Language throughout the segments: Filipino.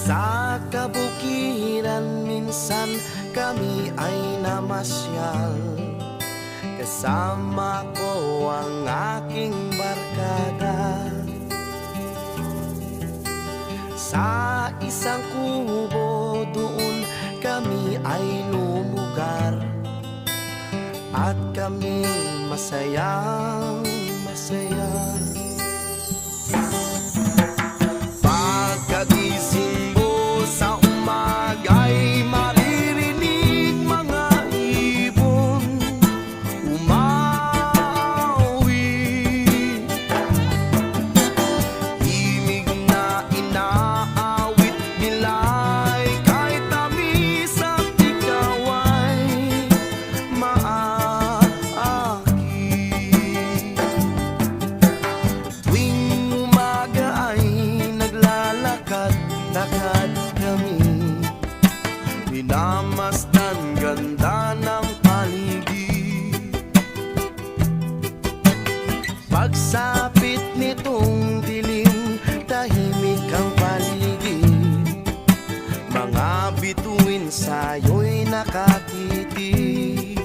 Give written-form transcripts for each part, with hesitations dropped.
Sa kabukiran minsan kami ay namasyal, kasama ko ang aking barkada. Sa isang kubo doon kami ay lumugar, at kami masayang masaya. Pagkagising mo sa umaga'y maririnig mga ibon umawi. Himig na inaawit nila'y kahit tamis at ikaw ay maakit. Tuwing umaga ay naglalakad-lakad kami, minamasdan ganda ng paligid. Pagsapit nitong dilim, tahimik ang paligid, mga bituin sa'yo'y nakatitig.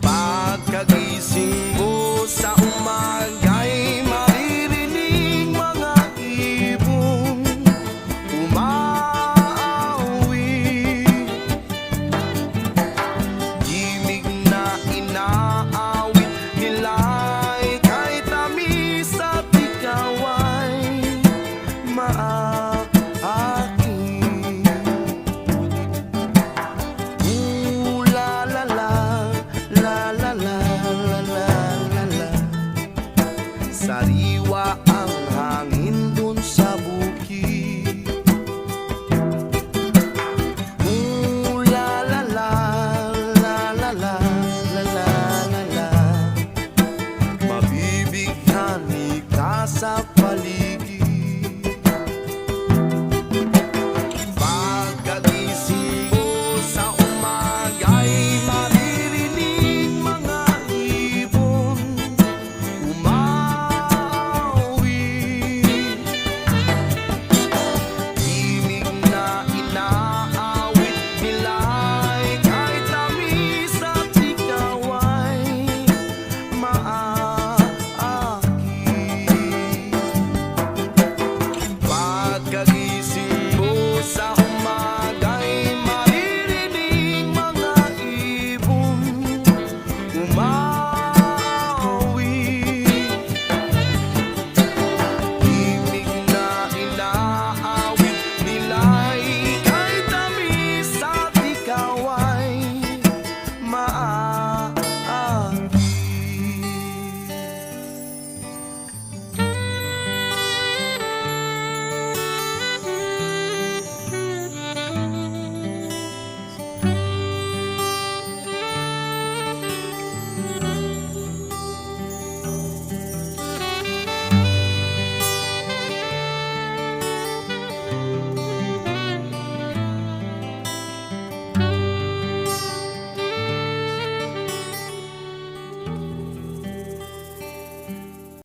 Pagkagising mo sa umaga'y maririnig mga ibon umawi. Himig na inaawit nila'y kahit tamis at ikaw ay maaakin. Ooh la la la, la la la la la la la. Sariwa ang hangin dun sa bukid. Ooh la la la, la la la la la la la. Mabibighani ka sa paligid.